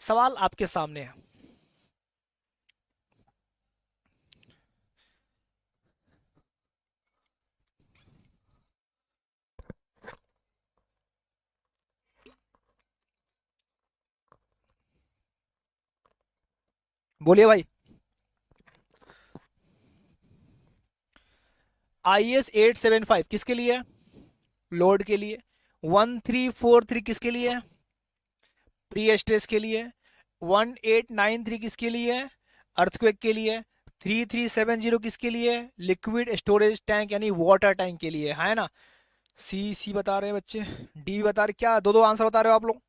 सवाल आपके सामने है। बोलिए भाई। IS 875 किसके लिए है? लोड के लिए। 1343 किसके लिए है? प्री स्ट्रेस के लिए। 1893 किसके लिए है? अर्थक्वेक के लिए। 3370 किसके लिए? लिक्विड स्टोरेज टैंक यानी वाटर टैंक के लिए, है ना। सी सी बता रहे हैं बच्चे, डी बता रहे, क्या दो दो आंसर बता रहे हो आप लोग?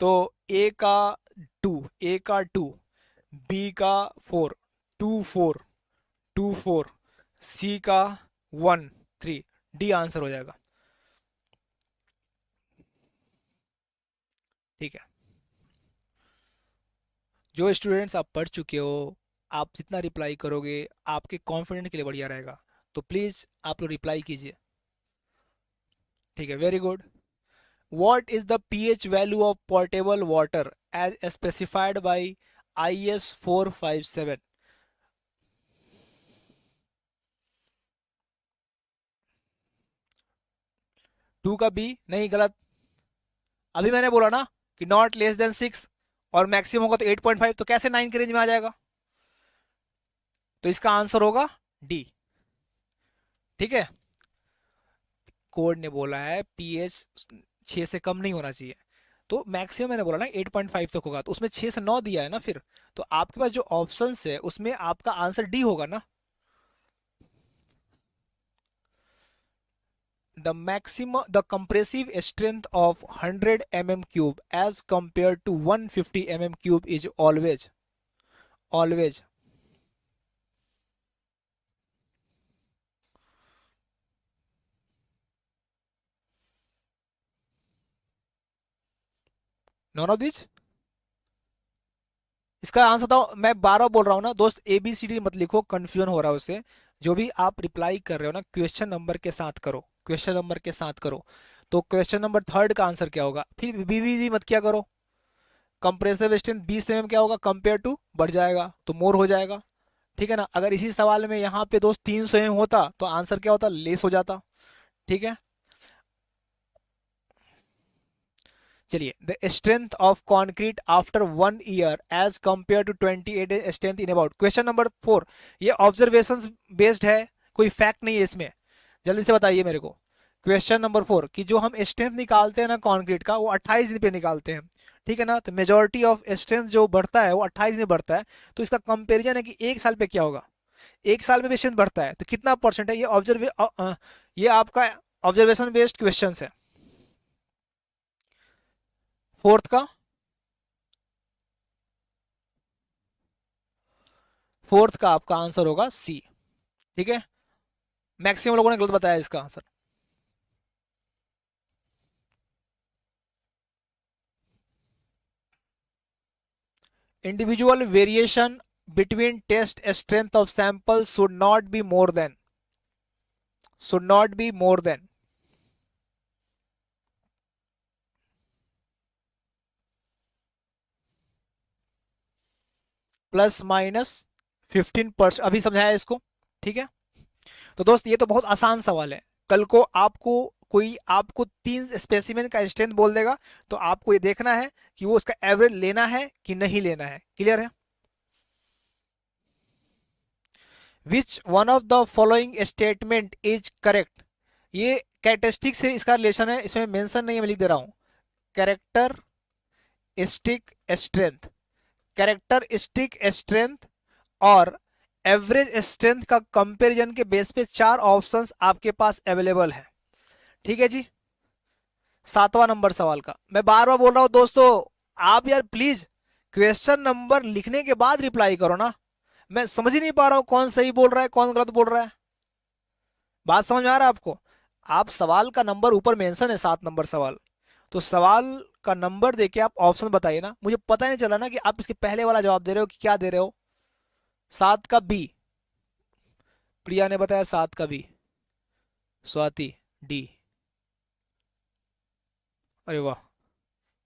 तो ए का 2, बी का 4, 2 4, 2 4, सी का 1 3, डी आंसर हो जाएगा। ठीक है, जो स्टूडेंट्स आप पढ़ चुके हो, आप जितना रिप्लाई करोगे आपके कॉन्फिडेंट के लिए बढ़िया रहेगा। तो प्लीज़ आप लोग रिप्लाई कीजिए। ठीक है, very good. What is the pH value of potable water as specified by IS 457? 2 का बी नहीं, गलत। अभी मैंने बोला ना कि नॉट लेस देन 6 और मैक्सिमम होगा तो 8.5, तो कैसे 9 के रेंज में आ जाएगा? तो इसका आंसर होगा डी। ठीक है, कोड ने बोला है पीएच 6 से कम नहीं होना चाहिए, तो मैक्सिमम मैंने बोला ना 8.5 तक होगा, तो उसमें 6 से 9 दिया है ना, फिर तो आपके पास जो ऑप्शंस है उसमें आपका आंसर डी होगा ना। The compressive strength of 100 mm cube as compared to 150 mm cube is always none of these। इसका आंसर बताओ, मैं 12 बोल रहा हूँ ना दोस्त, ABCD मत लिखो, कंफ्यूजन हो रहा है उससे। जो भी आप रिप्लाई कर रहे हो ना, क्वेश्चन नंबर के साथ करो, क्वेश्चन नंबर के साथ करो। तो क्वेश्चन नंबर थर्ड का आंसर क्या होगा? फिर बीवीजी मत क्या करो। कंप्रेसिव स्ट्रेंथ 20 mm क्या होगा? कंपेयर टू बढ़ जाएगा तो मोर हो जाएगा। ठीक है ना, अगर इसी सवाल में यहाँ पे दोस्त 300 mm होता तो आंसर क्या होता? लेस हो जाता। ठीक है, चलिए। The strength of concrete after 1 year as compared to 28 strength in about. Question number 4, ये ऑब्जर्वेशन बेस्ड है, कोई फैक्ट नहीं है इसमें। जल्दी से बताइए मेरे को। क्वेश्चन नंबर 4 कि जो हम स्ट्रेंथ निकालते हैं ना कॉन्क्रीट का, वो 28 दिन पे निकालते हैं। ठीक है ना, तो मेजोरिटी ऑफ स्ट्रेंथ जो बढ़ता है वो 28 दिन बढ़ता है। तो इसका कंपेरिजन है कि एक साल पे क्या होगा। एक साल में भी स्ट्रेंथ बढ़ता है तो कितना परसेंट है? ये आपका ऑब्जर्वेशन बेस्ड क्वेश्चन है। फोर्थ का, फोर्थ का आपका आंसर होगा सी। ठीक है, मैक्सिमम लोगों ने गलत बताया इसका answer. Individual variation between test strength of sample should not be more than +- 15%। अभी समझाया इसको। ठीक है, तो दोस्त ये तो बहुत आसान सवाल है। कल को आपको कोई आपको 3 स्पेसिमेन का स्ट्रेंथ बोल देगा, तो आपको ये देखना है कि वो उसका एवरेज लेना है कि नहीं लेना है। क्लियर है? Which one of the following statement is correct. ये कैरेक्टरिस्टिक से इसका रिलेशन है, इसमें मेंशन नहीं है, मैं लिख दे रहा हूं। Character stick strength, character stick strength और एवरेज स्ट्रेंथ का कंपैरिजन के बेस पे 4 ऑप्शंस आपके पास अवेलेबल है। ठीक है जी, 7वां नंबर सवाल का मैं बार बार बोल रहा हूं दोस्तों, आप यार प्लीज क्वेश्चन नंबर लिखने के बाद रिप्लाई करो ना। मैं समझ ही नहीं पा रहा हूं कौन सही बोल रहा है कौन गलत बोल रहा है। बात समझ में आ रहा है आपको? आप सवाल का नंबर ऊपर मेंशन है, 7 नंबर सवाल, तो सवाल का नंबर देके आप ऑप्शन बताइए ना। मुझे पता ही नहीं चला ना कि आप इसके पहले वाला जवाब दे रहे हो कि क्या दे रहे हो। 7 का बी, प्रिया ने बताया 7 का बी, स्वाति डी। अरे वाह,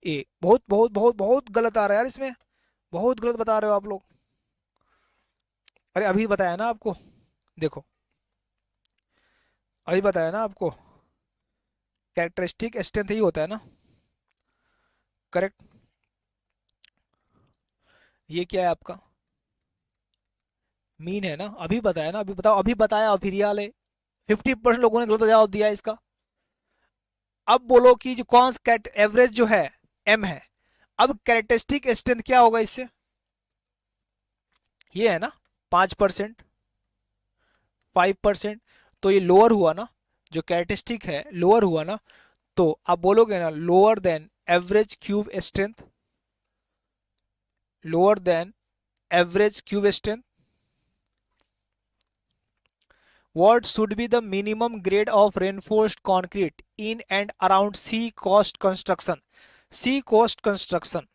ए बहुत बहुत बहुत बहुत गलत आ रहा है यार इसमें, बहुत गलत बता रहे हो आप लोग। अरे अभी बताया ना आपको, देखो अभी बताया ना आपको, कैरेक्टरिस्टिक स्ट्रेंथ ही होता है ना, करेक्ट। ये क्या है आपका, मीन है ना, अभी बताया ना, अभी बताओ, अभी बताया और फिर ये हाल है। 50% लोगों ने गलत जवाब दिया है इसका। अब बोलो कि जो कौन सा एवरेज जो है एम है, अब कैरेक्टरिस्टिक स्ट्रेंथ क्या होगा इससे, ये है ना 5%, 5%, तो ये लोअर हुआ ना, जो कैरेक्टरिस्टिक है लोअर हुआ ना, तो आप बोलोगे ना lower than average cube strength, lower than average cube strength. What should be the minimum grade of reinforced concrete in and around C coast construction? C coast construction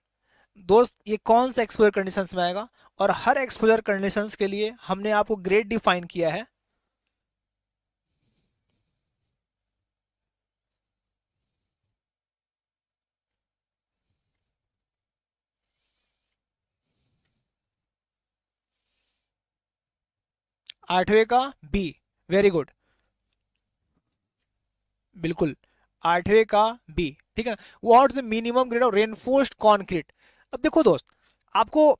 दोस्त ये कौन सा एक्सपोजर कंडीशंस में आएगा, और हर एक्सपोजर कंडीशंस के लिए हमने आपको ग्रेड डिफाइन किया है। आठवें का बी, वेरी गुड, बिल्कुल आठवें का बी, ठीक है। What the minimum grade of reinforced concrete. अब देखो दोस्त, आपको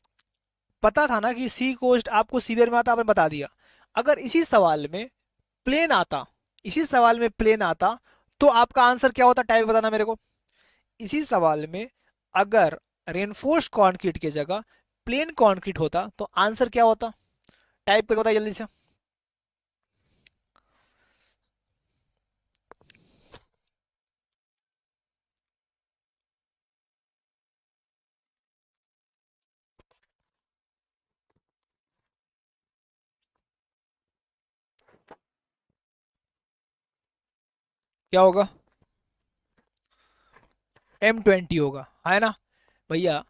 पता था ना कि सी कोस्ट आपको सीवियर में आता, आपने बता दिया। अगर इसी सवाल में प्लेन आता, इसी सवाल में प्लेन आता, तो आपका आंसर क्या होता, टाइप बताना मेरे को। इसी सवाल में अगर रेनफोर्स्ड कंक्रीट की जगह प्लेन कंक्रीट होता तो आंसर क्या होता, टाइप करके बताइए जल्दी से। क्या होगा, M20 होगा, है ना भैया।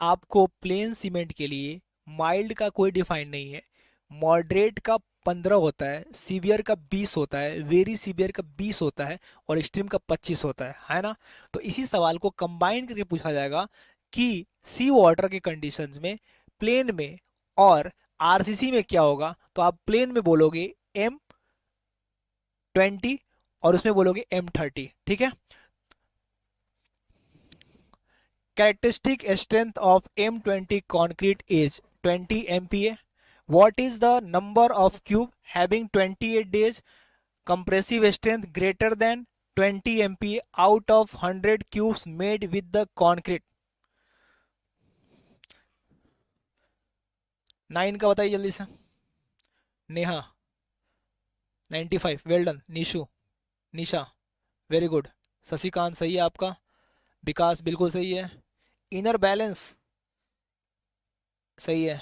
आपको प्लेन सीमेंट के लिए माइल्ड का कोई डिफाइन नहीं है, मॉडरेट का 15 होता है, सीवियर का 20 होता है, वेरी सीवियर का 20 होता है, और एक्सट्रीम का 25 होता है ना। तो इसी सवाल को कंबाइन करके पूछा जाएगा कि सी वाटर के कंडीशंस में, प्लेन में और आरसीसी में क्या होगा, तो आप प्लेन में बोलोगे M20 और उसमें बोलोगे M30, ठीक है। Characteristic strength of M20 concrete is 20 MPa. What is the number of cube having 28 days compressive strength greater than 20 MPa out of 100 cubes made with the concrete? 9 का बताइए जल्दी से। Neha 95, well done. Nishu, Nisha very good. Shashikant सही है आपका, विकास बिल्कुल सही है, इनर बैलेंस सही है,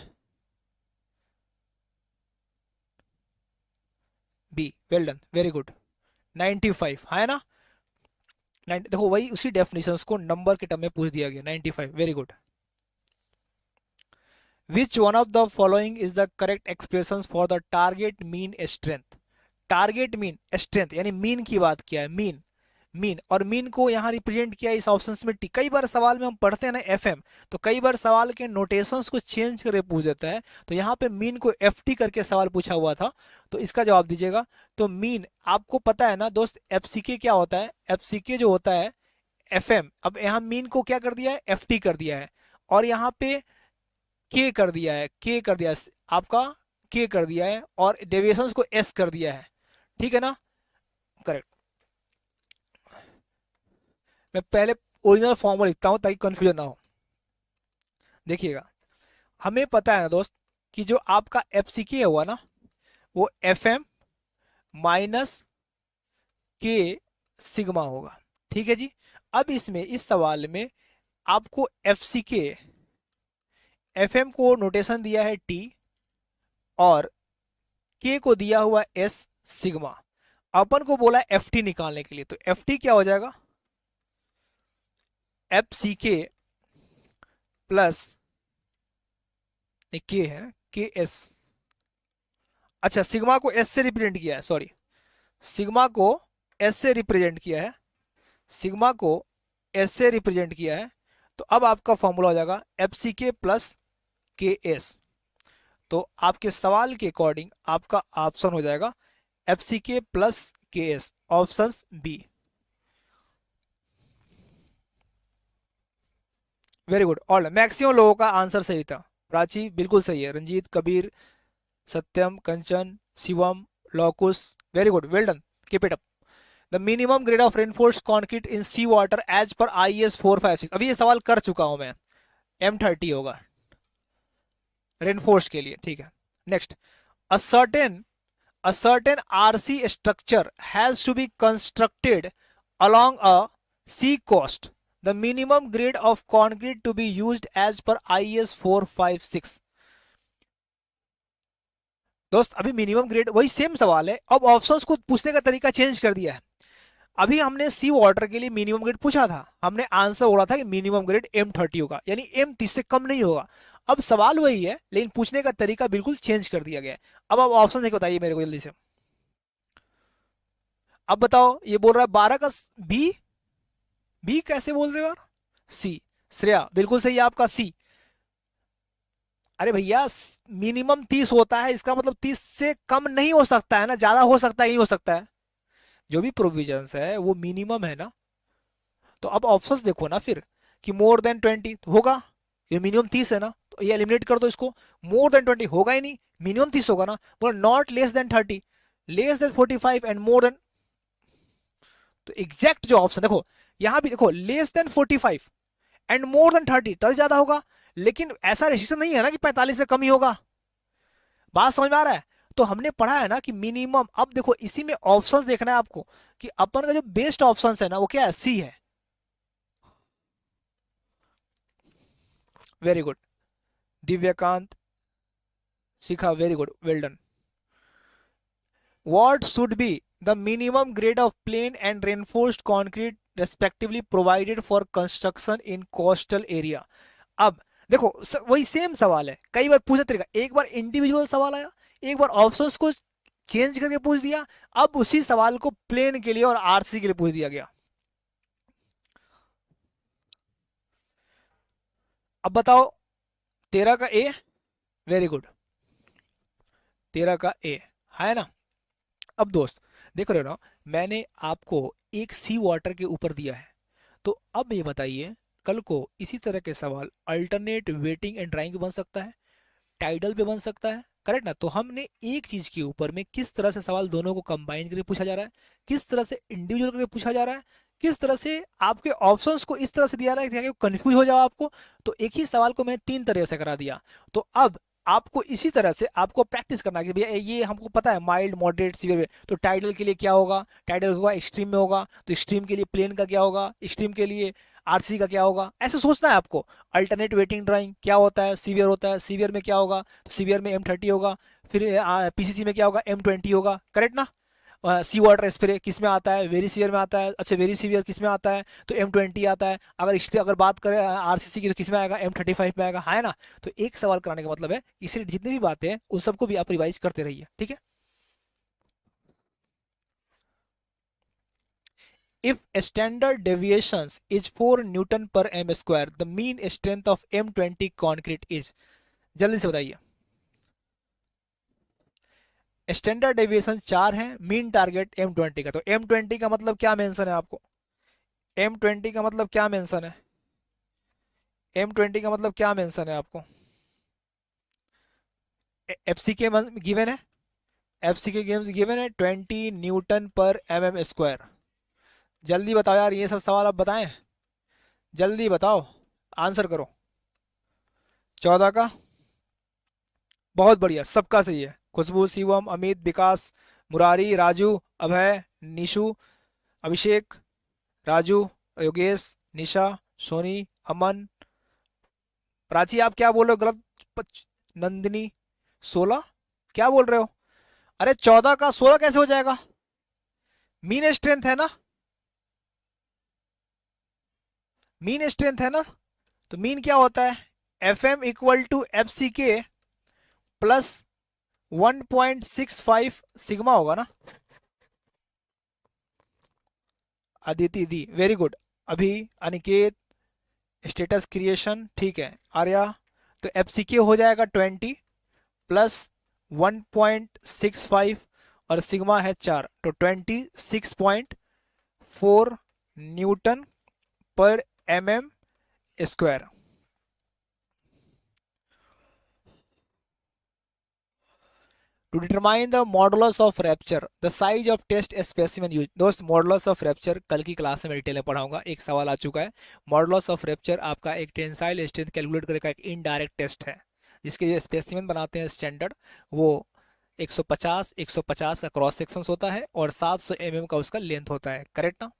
be well done very good. 95 है ना, 90, देखो वही उसी डेफिनेशन को नंबर के टर्म में पूछ दिया गया, 95 very good. Which one of the following is the correct expression for the target mean strength. Target mean strength यानी मीन की बात किया है, मीन, मीन और मीन को यहाँ रिप्रेजेंट किया इस ऑप्शन में टी। कई बार सवाल में हम पढ़ते हैं ना एफएम, तो कई बार सवाल के नोटेशंस को चेंज करके पूछ देता है, तो यहाँ पे मीन को एफटी करके सवाल पूछा हुआ था, तो इसका जवाब दीजिएगा। तो मीन आपको पता है ना दोस्त, एफसीके क्या होता है, एफसीके जो होता है एफएम, अब यहाँ मीन को क्या कर दिया है, एफटी कर दिया है, और यहाँ पे के कर दिया है, के कर दिया है आपका, के कर दिया है, और डेविएशंस को एस कर दिया है, ठीक है ना, करेक्ट। मैं पहले ओरिजिनल फॉर्मूला लिखता हूं ताकि कंफ्यूजन ना हो। देखिएगा, हमें पता है ना दोस्त कि जो आपका एफ सी के हुआ ना, वो एफ एम माइनस के सिग्मा होगा, ठीक है जी। अब इसमें इस सवाल में आपको एफ सी के, एफ एम को नोटेशन दिया है टी, और के को दिया हुआ एस सिग्मा, अपन को बोला एफ टी निकालने के लिए, तो एफ टी क्या हो जाएगा, एफ सी के प्लस के है के एस, अच्छा सिग्मा को एस से रिप्रेजेंट किया है, सॉरी सिग्मा को एस से रिप्रेजेंट किया है, सिग्मा को एस से रिप्रेजेंट किया है, तो अब आपका फॉर्मूला हो जाएगा F C K plus K S. तो आपके सवाल के अकॉर्डिंग आपका ऑप्शन हो जाएगा F C K plus K S, option B. Very good, all maximum लोगों का आंसर सही था। प्राची बिल्कुल सही है, रंजीत, कबीर, सत्यम, कंचन, शिवम, लॉकुस, very good, well done, keep it up. The minimum grade of reinforced concrete in sea water as per IS 456, अभी ये सवाल कर चुका हूं मैं, M30 होगा रेनफोर्स के लिए, ठीक है। Next, a certain a certain RC structure has to be constructed along a sea coast. The minimum grade of concrete to be used as per IS 456. दोस्त अभी मिनिमम ग्रेड वही सेम सवाल है, अब ऑप्शंस को पूछने का तरीका चेंज कर दिया है। अभी हमने सी वाटर के लिए मिनिमम ग्रेड पूछा था, हमने आंसर बोला था कि मिनिमम ग्रेड M30 होगा, यानी M30 से कम नहीं होगा। अब सवाल वही है लेकिन पूछने का तरीका बिल्कुल चेंज कर दिया गया है। अब आप ऑप्शन देख बताइए मेरे को जल्दी से। अब बताओ, ये बोल रहा है 12 का बी, बी कैसे बोल रहे हो यार, सी। श्रेया बिल्कुल सही है आपका सी। अरे भैया मिनिमम 30 होता है, इसका मतलब 30 से कम नहीं हो सकता है ना, ज्यादा हो सकता है, नहीं हो सकता है। जो भी प्रोविजंस है वो मिनिमम है ना। तो अब ऑप्शंस देखो ना फिर, कि मोर देन 20 तो होगा, ये मिनिमम 30 है ना, तो ये एलिमिनेट कर दो इसको। मोर देन 20 होगा ही नहीं, मिनिमम 30 होगा ना। बोलो not less than 30, less than 45 and more than, तो एग्जैक्ट जो ऑप्शन देखो, यहां भी देखो less than 45 and more than 30 तो ज्यादा होगा, लेकिन ऐसा रेस्ट्रिक्शन नहीं है ना कि 45 से कम ही होगा। बात समझ में आ रहा है। तो हमने पढ़ा है ना कि मिनिमम, अब देखो इसी में ऑप्शंस देखना है आपको, कि अपन का जो बेस्ट ऑप्शन है ना वो क्या है, सी है। Very good Divyakant, Shikha, very good, well done. What should be the minimum grade of plain and reinforced concrete respectively provided for construction in coastal area? अब देखो वही सेम सवाल है, कई बार पूछा तरीका, एक बार इंडिविजुअल सवाल आया, एक बार ऑप्शंस को चेंज करके पूछ दिया, अब उसी सवाल को प्लेन के लिए और आरसी के लिए पूछ दिया गया। अब बताओ 13 का ए, वेरी गुड, 13 का ए है ना। अब दोस्त देख रहे हो ना, मैंने आपको एक सी वाटर के ऊपर दिया है, तो अब ये बताइए कल को इसी तरह के सवाल अल्टरनेट वेटिंग एंड ड्राइंग बन सकता है, टाइडल पे बन सकता है, करेक्ट ना। तो हमने एक चीज के ऊपर में किस तरह से सवाल दोनों को कंबाइन करके पूछा जा रहा है, किस तरह से इंडिविजुअल करके पूछा जा रहा है, किस तरह से आपके ऑप्शंस को इस तरह से दिया रहा है कि कंफ्यूज हो जाओ आपको। तो एक ही सवाल को मैंने 3 तरह से करा दिया। तो अब आपको इसी तरह से आपको प्रैक्टिस करना है कि भैया ये हमको पता है माइल्ड मॉडरेट सीवियर, तो टाइडल के लिए क्या होगा, टाइडल होगा एक्सट्रीम में होगा, तो एक्सट्रीम के लिए प्लेन का क्या होगा, एक्सट्रीम के लिए आरसी का क्या होगा, ऐसे सोचना है आपको। अल्टरनेट वेटिंग ड्राइंग क्या होता है, सीवियर होता है, सीवियर में क्या होगा, तो सीवियर में M30 होगा, फिर पीसीसी में क्या होगा, M20 होगा, करेक्ट ना। सी वाटर स्प्रे किस में आता है, वेरी सीवियर में आता है, अच्छा वेरी सीवियर किस में आता है, तो M20 आता है। अगर बात करें आरसीसी की तो किस में आएगा, M35 में आएगा, है ना। तो एक सवाल कराने का मतलब है इसलिए जितनी भी बातें हैं उन सबको भी आप रिवाइज करते रहिए, ठीक है। If standard deviations is 4 Newton per m square, the mean strength of M20 concrete is, जल्दी से बताइए। स्टैंडर्ड डेविएशन 4 है, मीन टारगेट M20 का, तो M20 का मतलब क्या मेंशन है आपको, M20 का मतलब क्या मेंशन है, M20 का मतलब क्या मेंशन है आपको, एफसी के गिवन है, एफसी के गेम्स गिवन है 20 न्यूटन पर mm स्क्वायर। जल्दी बताओ यार, ये सब सवाल आप बताएं, जल्दी बताओ, आंसर करो। 14 का, बहुत बढ़िया, सबका सही है। खुशबू, शिवम, अमित, विकास, मुरारी, राजू, अभय, निशु, अभिषेक, राजू, योगेश, निशा, सोनी, अमन, प्राची, आप क्या बोल रहे हो गलत, नंदिनी, 16 क्या बोल रहे हो, अरे 14 का 16 कैसे हो जाएगा, मीन स्ट्रेंथ है ना, मीन स्ट्रेंथ है ना। तो मीन क्या होता है, FM equal to FCK plus 1.65 sigma होगा ना। अदिति दी, वेरी गुड, अभी अनिकेत स्टेटस क्रिएशन, ठीक है आर्या। तो एफसीके हो जाएगा 20 प्लस 1.65 और सिग्मा है 4, तो 26.4 न्यूटन पर mm square. To determine the modulus of rupture the size of test specimen use. दोस्त मॉडुलस ऑफ रैप्चर कल की क्लास में डिटेल में पढ़ाऊंगा, एक सवाल आ चुका है। मॉडुलस ऑफ रैप्चर आपका एक टेंसाइल स्ट्रेंथ कैलकुलेट करने का एक इनडायरेक्ट टेस्ट है, जिसके जो स्पेसिमेन बनाते हैं स्टैंडर्ड, वो 150 का क्रॉस सेक्शन होता है और 700 mm का उसका लेंथ होता है, करेक्ट ना।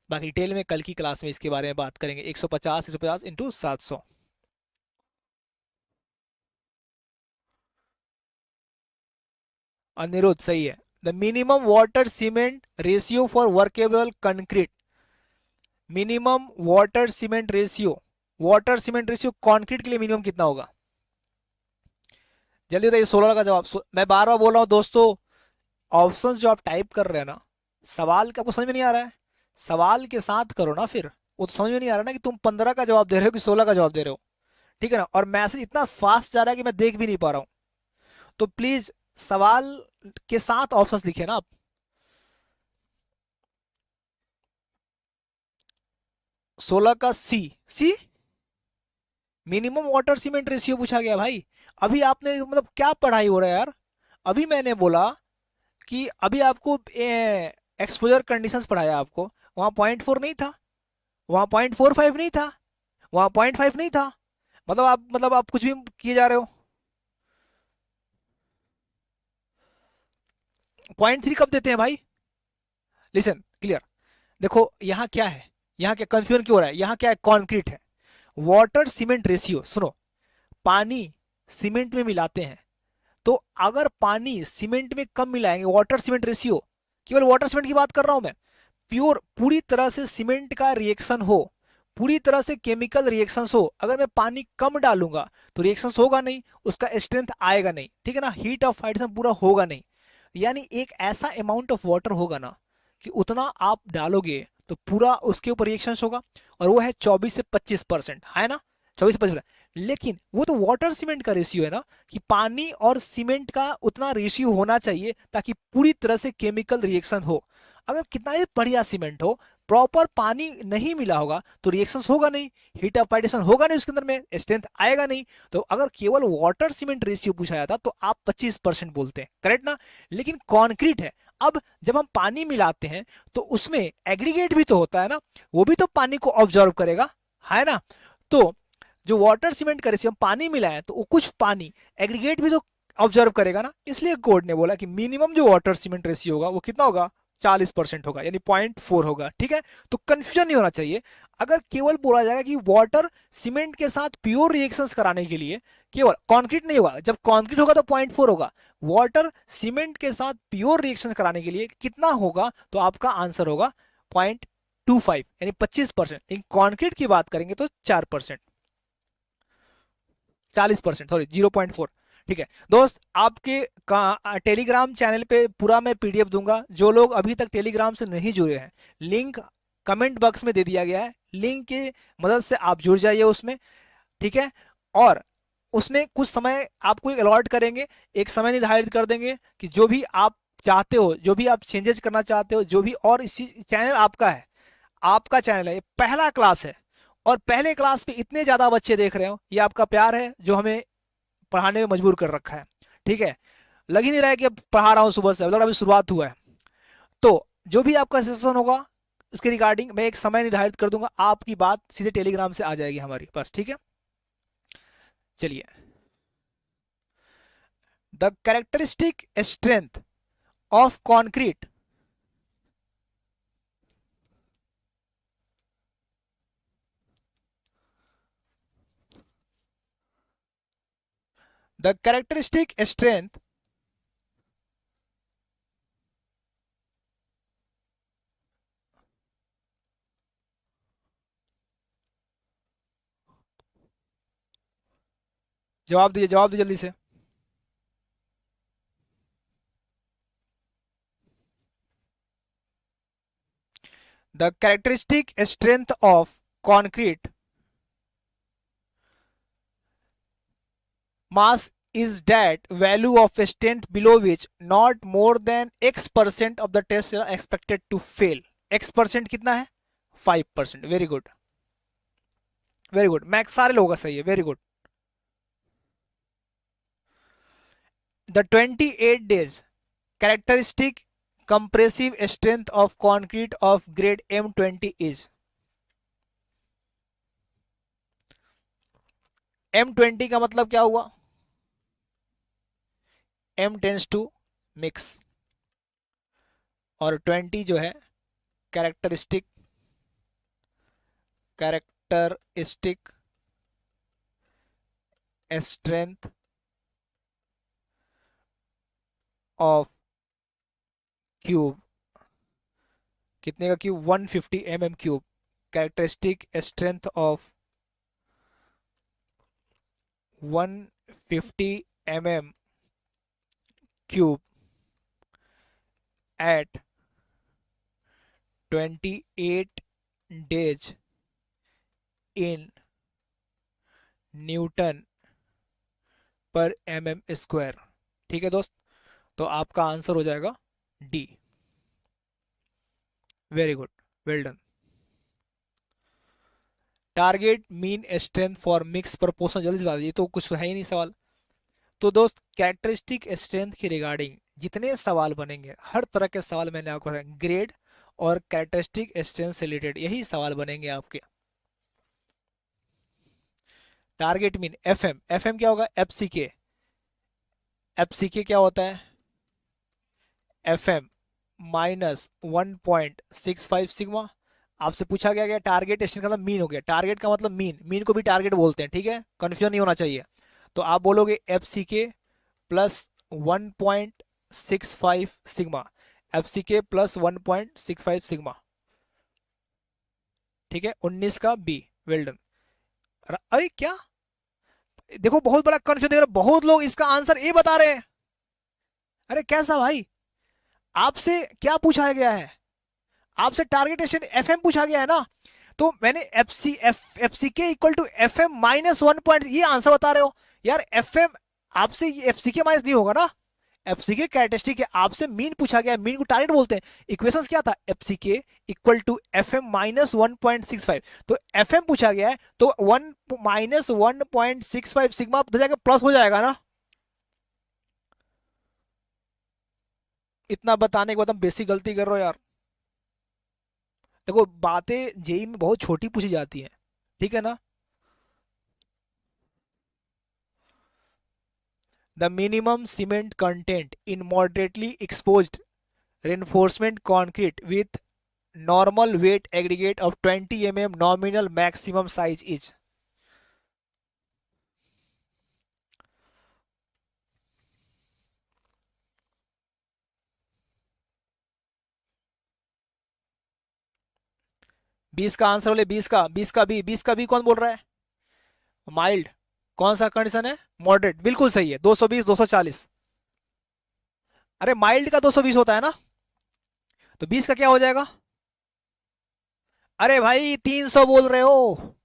बाकी डिटेल में कल की क्लास में इसके बारे में बात करेंगे। 150 इंटू 700। अनिरुद्ध सही है। The minimum water cement ratio for workable concrete. Minimum water cement ratio, water cement ratio concrete के लिए मिनिमम कितना होगा? जल्दी बताइए 16 का जवाब। मैं बार बार बोल रहा हूं दोस्तों, ऑप्शंस जो आप टाइप कर रहे हैं ना, सवाल का आपको समझ में नहीं आ रहा है, सवाल के साथ करो ना, फिर वो तो समझ में नहीं आ रहा ना कि तुम 15 का जवाब दे रहे हो कि 16 का जवाब दे रहे हो, ठीक है ना। और मैसेज इतना फास्ट जा रहा है कि मैं देख भी नहीं पा रहा हूं, तो प्लीज सवाल के साथ ऑप्शंस लिखिए ना आप। 16 का सी, सी मिनिमम वाटर सीमेंट रेशियो पूछा गया भाई। अभी आपने मतलब क्या पढ़ाई हो रहा है यार। अभी मैंने बोला कि अभी आपको एक्सपोजर कंडीशंस पढ़ाया आपको, वहां 0.4 नहीं था, वहां 0.45 नहीं था, वहां 0.5 नहीं था। मतलब आप कुछ भी किए जा रहे हो। 0.3 कब देते हैं भाई? Listen clear. देखो यहाँ क्या है, यहाँ क्या कंफ्यूजन क्यों हो रहा है, यहाँ क्या है, कॉन्क्रीट है। वाटर सीमेंट रेशियो, सुनो, पानी सीमेंट में मिलाते हैं, तो अगर पानी सीमेंट में कम मिलाएंगे, वाटर सीमेंट रेशियो, केवल वाटर सीमेंट की बात कर रहा हूं मैं, प्योर पूरी तरह से सीमेंट का रिएक्शन हो, पूरी तरह से केमिकल रिएक्शंस हो, अगर मैं पानी कम डालूंगा तो रिएक्शंस होगा नहीं, उसका स्ट्रेंथ आएगा नहीं, ठीक है ना, हीट ऑफ हाइड्रोजन पूरा होगा नहीं। यानी एक ऐसा अमाउंट ऑफ वाटर होगा ना कि उतना आप डालोगे तो पूरा उसके ऊपर रिएक्शंस होगा, और वो है 24 से 25%, है ना, 24 से 25%। लेकिन वो तो वाटर सीमेंट का रेशियो है ना, कि पानी और सीमेंट का उतना रेशियो होना चाहिए ताकि पूरी तरह से केमिकल रिएक्शन हो। अगर कितना ही बढ़िया सीमेंट हो, प्रॉपर पानी नहीं मिला होगा तो रिएक्शंस होगा नहीं, हीट ऑफ पार्टिशन होगा नहीं, उसके अंदर में स्ट्रेंथ आएगा नहीं। तो अगर केवल वाटर सीमेंट रेशियो पूछा जाता तो आप 25% बोलते हैं, करेक्ट ना। लेकिन कॉन्क्रीट है, अब जब हम पानी मिलाते हैं तो उसमें एग्रीगेट भी तो होता है ना, वो भी तो पानी को ऑब्जर्व करेगा, है ना। तो जो वाटर सीमेंट का रेशियो हम पानी मिलाएं तो वो कुछ पानी एग्रीगेट भी तो ऑब्जर्व करेगा ना, इसलिए कोर्ट ने बोला कि मिनिमम जो वाटर सीमेंट रेशियो होगा वो कितना होगा, 40% होगा, यानी 0.4 होगा, ठीक है। तो कंफ्यूजन नहीं होना चाहिए। अगर केवल बोला जाएगा कि वाटर सीमेंट के साथ प्योर रिएक्शंस कराने के लिए, केवल कंक्रीट नहीं होगा, जब कंक्रीट होगा तो 0.4 होगा, वाटर सीमेंट के साथ प्योर रिएक्शंस कराने के लिए कितना होगा, तो आपका आंसर होगा 0.25 यानी 25%। लेकिन कंक्रीट की बात करेंगे तो 4%, 40%, सॉरी 0.4, ठीक है। दोस्त आपके टेलीग्राम चैनल पे पूरा मैं पीडीएफ दूंगा, जो लोग अभी तक टेलीग्राम से नहीं जुड़े हैं, लिंक कमेंट बॉक्स में दे दिया गया है, लिंक की मदद से आप जुड़ जाइए उसमें, ठीक है। और उसमें कुछ समय आपको अलॉट करेंगे, एक समय निर्धारित कर देंगे कि जो भी आप चाहते हो, जो भी आप चेंजेस करना चाहते हो, जो भी, और इसी चैनल आपका है, आपका चैनल है, ये पहला क्लास है, और पहले क्लास पे इतने ज्यादा बच्चे देख रहे हो, ये आपका प्यार है जो हमें पढ़ाने में मजबूर कर रखा है, ठीक है। लग ही नहीं रहा है कि पढ़ा रहा हूँ सुबह से, मतलब अभी शुरुआत हुआ है। तो जो भी आपका सेशन होगा उसके रिगार्डिंग मैं एक समय निर्धारित कर दूंगा, आपकी बात सीधे टेलीग्राम से आ जाएगी हमारी पास, ठीक है। चलिए, the characteristic strength of concrete, the characteristic strength जवाब दीजिए, जवाब दीजिए जल्दी से। The characteristic strength of concrete mass is that value of strength below which not more than x% of the tests are expected to fail. x% कितना है? 5%. Very good, very good, max सारे लोगों का सही है, very good. The 28 days characteristic compressive strength of concrete of grade M20 is. M20 का मतलब क्या हुआ? M टेंस टू मिक्स, और 20 जो है कैरेक्टरिस्टिक स्ट्रेंथ ऑफ क्यूब. कितने का cube? 150 mm cube. Characteristic strength of 150 mm cube at 28 days in Newton पर mm². ठीक है दोस्त, तो आपका आंसर हो जाएगा D. Very good, well done. Target mean strength for mix proportion, जल्दी से बता दीजिए, तो कुछ है ही नहीं सवाल. तो दोस्त कैरेक्टरिस्टिक स्ट्रेंथ के रिगार्डिंग जितने सवाल बनेंगे, हर तरह के सवाल मैंने आपको बताया, ग्रेड और कैरेक्टरिस्टिक स्ट्रेंथ से रिलेटेड यही सवाल बनेंगे आपके. टारगेट मीन एफएम, एफएम क्या होगा? एफसीके. एफसीके क्या होता है? FM minus 1.65 sigma. आपसे पूछा गया क्या टारगेट स्ट्रेंथ का मतलब मीन हो गया. टारगेट का मतलब मीन, मीन को भी टारगेट बोलते हैं, ठीक है, कंफ्यूजन नहीं होना चाहिए. तो आप बोलोगे एफसीके प्लस 1.65 सिग्मा, एफसीके प्लस 1.65 सिग्मा. ठीक है, 19 का बी. Well done. अरे क्या देखो, बहुत बड़ा कंफ्यूजन देख रहे, बहुत लोग इसका आंसर ए बता रहे हैं. अरे कैसा भाई, आपसे क्या पूछा गया है? आपसे टारगेट स्ट्रेंथ एफएम पूछा गया है ना, तो मैंने FCK equal to FM minus 1 point, ये आंसर बता रहे हो यार. एफएम आपसे एफसीके माइनस नहीं होगा ना, एफसीके कैरेक्टरिस्टिक है, आपसे मीन पूछा गया है, मीन को टारगेट बोलते हैं. इक्वेशंस क्या था? एफसीके इक्वल टू एफएम माइनस 1.65, तो एफएम पूछा गया है, तो 1 माइनस 1.65 सिग्मा हो जाएगा, प्लस हो जाएगा ना. इतना बताने के बाद हम बेसिक गलती कर रहे हो यार. देखो बातें जेई में बहुत छोटी पूछी जाती हैं, ठीक है ना. The minimum cement content in moderately exposed reinforcement concrete with normal weight aggregate of 20 mm nominal maximum size is. बीस का आंसर बोले, 20 का बी कौन बोल रहा है? माइल्ड. कौन सा कंडीशन है? मॉडरेट. बिल्कुल सही है. 220 240. अरे माइल्ड का 220 होता है ना, तो 20 का क्या हो जाएगा? अरे भाई 300 बोल रहे हो,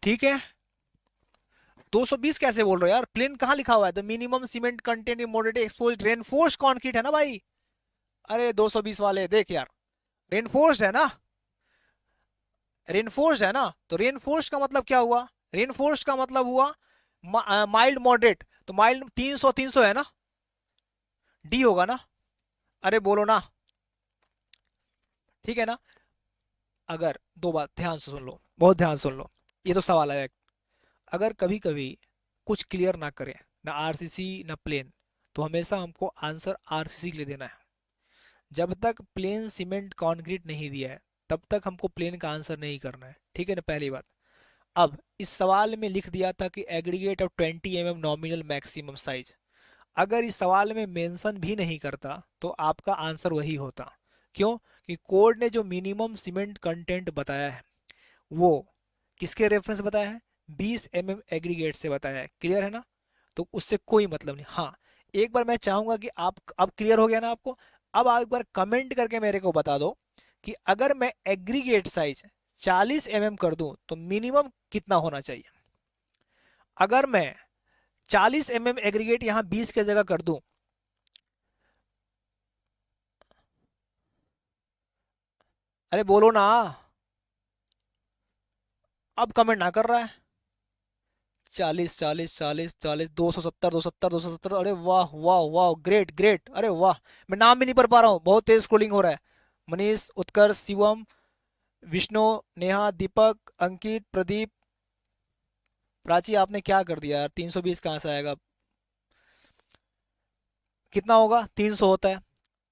ठीक है. 220 कैसे बोल रहे हो यार? प्लेन कहाँ लिखा हुआ है? The minimum cement content in moderate exposed reinforced concrete है ना भाई. अरे 220 वाले देख यार, रेनफोर्स्ड है ना, रेनफोर्स्ड है ना, तो रेनफोर्स्ड का मतलब क्या हुआ? रेनफोर्स्ड का मतलब हुआ माइल्ड मॉडरेट, तो माइल्ड 300 है ना, डी होगा ना. अरे बोलो ना, ठीक है ना. अगर दो बात ध्यान से सुन लो, बहुत ध्यान से सुन लो, ये तो सवाल है. अगर कभी कभी कुछ क्लियर ना करें, ना आरसीसी ना प्लेन, तो हमेशा हमको आंसर आरसीसी के लिए देना है. जब तक प्लेन सीमेंट कंक्रीट नहीं दिया है, तब तक हमको प्लेन का आंसर नहीं करना है, ठीक है ना, पहली बात. अब इस सवाल में लिख दिया था कि aggregate of 20 mm nominal maximum size. अगर इस सवाल में मेंशन भी नहीं करता तो आपका आंसर वही होता. क्यों? कि कोड ने जो मिनिमम सीमेंट कंटेंट बताया है वो किसके रेफरेंस बताया है? 20 mm एग्रीगेट से बताया है. क्लियर है ना, तो उससे कोई मतलब नहीं. हाँ, एक बार मैं चाहूंगा कि आप, अब क्लियर हो गया ना आपको, अब आप एक बार कमेंट करके मेरे को बता दो कि अगर मैं एग्रीगेट साइज 40 कर दूं तो मिनिमम कितना होना चाहिए। अगर मैं 40 एग्रीगेट यहां 20 की जगह कर दूं, अरे बोलो ना, अब कमेंट ना कर रहा है। 40 40 40 40, 270 270 270, अरे वाह वाह वाह, ग्रेट ग्रेट, अरे वाह। मैं नाम भी नहीं पढ़ पा रहा हूँ, बहुत तेज स्क्रोलिंग हो रहा है। मनीष, उत्कर्ष, शिवम, विष्णु, नेहा, दीपक, अंकित, प्रदीप, प्राची, आपने क्या कर दिया यार, 320 कहाँ से आएगा, कितना होगा, 300 होता है।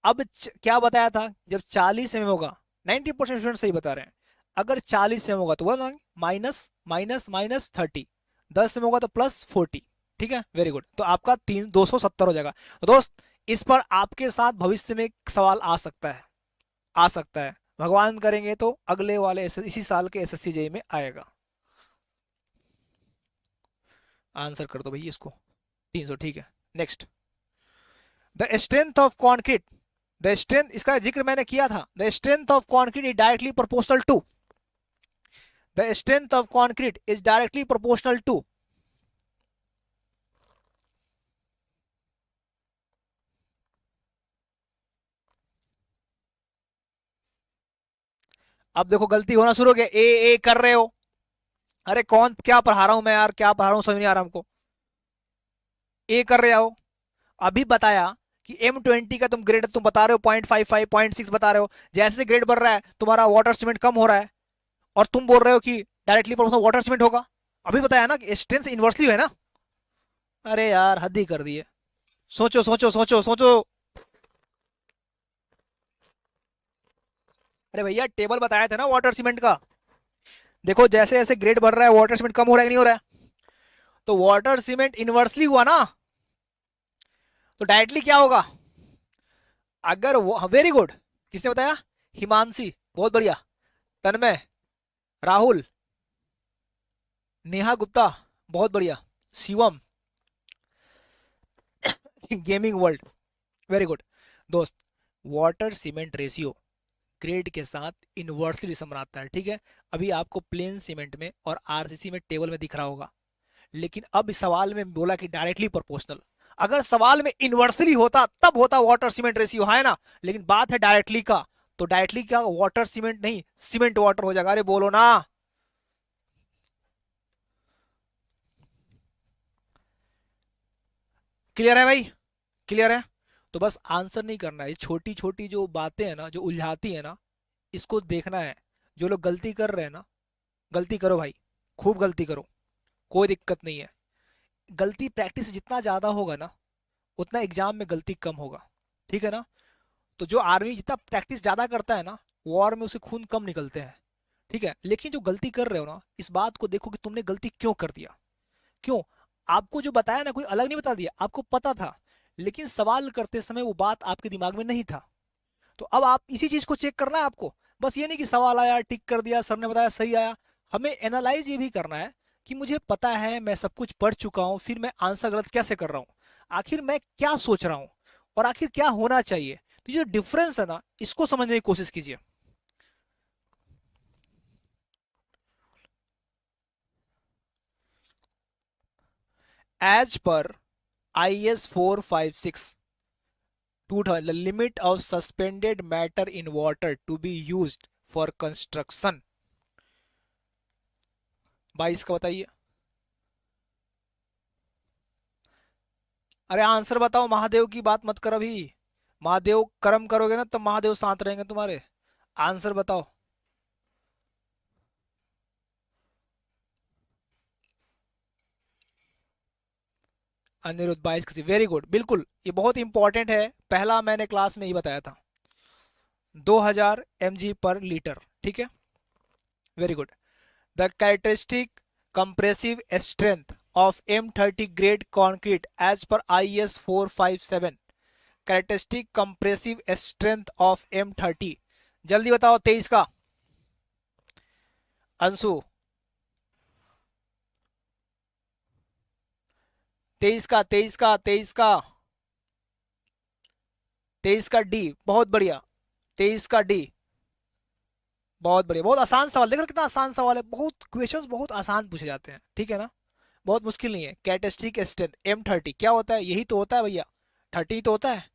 अब क्या बताया था, जब 40 होगा, 90% स्टूडेंट सही बता रहे हैं। अगर 40 होगा तो बोला माइनस माइनस माइनस 30, 10 होगा तो प्लस 40। ठीक है, वेरी गुड, तो आपका 270 हो जाएगा। तो दोस्त, इस पर आपके साथ भविष्य में एक सवाल आ सकता है, आ सकता है, भगवान करेंगे तो अगले वाले इसी साल के एसएससी जेई में आएगा। आंसर कर दो भाई इसको, 300, ठीक है। Next, the strength of concrete, the strength, इसका जिक्र मैंने किया था, the strength of concrete is directly proportional to, the strength of concrete is directly proportional to, अब देखो गलती होना शुरू हो गया, ए कर रहे हो, अरे कौन, क्या पढ़ा रहा हूं मैं यार, क्या पढ़ा रहा हूं समझ नहीं आ रहा हमको, ए कर रहे हो। अभी बताया कि M20 का तुम ग्रेड तुम बता रहे हो 0.55 0.6 बता रहे हो, जैसे ग्रेड बढ़ रहा है तुम्हारा वाटर सीमेंट कम हो रहा है, और तुम बोल रहे हो कि डायरेक्टली प्रोपोर्शनल वाटर सीमेंट होगा। अभी बताया ना कि स्ट्रेंथ इनवर्सली है ना। अरे यार हद ही कर दिए, सोचो सोचो सोचो सोचो। अरे भैया टेबल बताया था ना वाटर सीमेंट का, देखो जैसे जैसे ग्रेड बढ़ रहा है वाटर सीमेंट कम हो रहा है कि नहीं हो रहा है, तो वाटर सीमेंट इनवर्सली हुआ ना, तो डायरेक्टली क्या होगा, अगर वो, वेरी गुड, किसने बताया, हिमांशी, बहुत बढ़िया, तन्मय, राहुल, नेहा गुप्ता, बहुत बढ़िया, Shivam, gaming world, very good. दोस्त, वाटर सीमेंट रेशियो ग्रेड के साथ इनवर्सली समानांतर है, ठीक है। अभी आपको प्लेन सीमेंट में और आरसीसी में टेबल में दिख रहा होगा, लेकिन अब इस सवाल में बोला कि डायरेक्टली प्रोपोर्शनल, अगर सवाल में इनवर्सली होता तब होता वाटर सीमेंट रेशियो, है ना, लेकिन बात है डायरेक्टली का, तो डायरेक्टली क्या वाटर सीमेंट नहीं, सीमेंट वाटर हो जाएगा, अरे बोलो ना। क्लियर है भाई, क्लियर है। तो बस आंसर नहीं करना है, छोटी छोटी जो बातें हैं ना जो उलझाती है ना, इसको देखना है। जो लोग गलती कर रहे हैं ना, गलती करो भाई, खूब गलती करो, कोई दिक्कत नहीं है। गलती प्रैक्टिस जितना ज़्यादा होगा ना, उतना एग्जाम में गलती कम होगा, ठीक है ना। तो जो आर्मी जितना प्रैक्टिस ज़्यादा करता है ना, वॉर में उसे खून कम निकलते हैं, ठीक है। लेकिन जो गलती कर रहे हो ना, इस बात को देखो कि तुमने गलती क्यों कर दिया, क्यों, आपको जो बताया ना कोई अलग नहीं बता दिया, आपको पता था, लेकिन सवाल करते समय वो बात आपके दिमाग में नहीं था। तो अब आप इसी चीज को चेक करना है आपको, बस ये नहीं कि सवाल आया टिक कर दिया, सर ने बताया सही आया, हमें एनालाइज ये भी करना है कि मुझे पता है, मैं सब कुछ पढ़ चुका हूं, फिर मैं आंसर गलत कैसे कर रहा हूं, आखिर मैं क्या सोच रहा हूं, और आखिर क्या होना चाहिए। तो ये जो डिफरेंस है ना, इसको समझने की कोशिश कीजिए। As per IS 456, the limit of suspended matter in water to be used for construction, 22 का बताइए। अरे आंसर बताओ, महादेव की बात मत करो अभी, महादेव कर्म करोगे ना तब महादेव साथ रहेंगे तुम्हारे। आंसर बताओ। अनिरुद्ध 22 किसी, वेरी गुड, बिल्कुल ये बहुत इंपॉर्टेंट है, पहला मैंने क्लास में ही बताया था, 2000 mg/लीटर, ठीक है, very good. The characteristic compressive strength of M30 grade concrete as per IS 457, characteristic compressive strength of M30, जल्दी बताओ 23 का। अंशु, 23 का 23 का 23 का, 23 का डी, बहुत बढ़िया। 23 का डी, बहुत बढ़िया। बहुत आसान सवाल, देख रहे हो कितना आसान सवाल है। बहुत क्वेश्चंस बहुत आसान पूछे जाते हैं, ठीक है ना, बहुत मुश्किल नहीं है। कैरेक्टरिस्टिक स्ट्रेंथ M30 क्या होता है? यही तो होता है भैया, 30 तो होता है।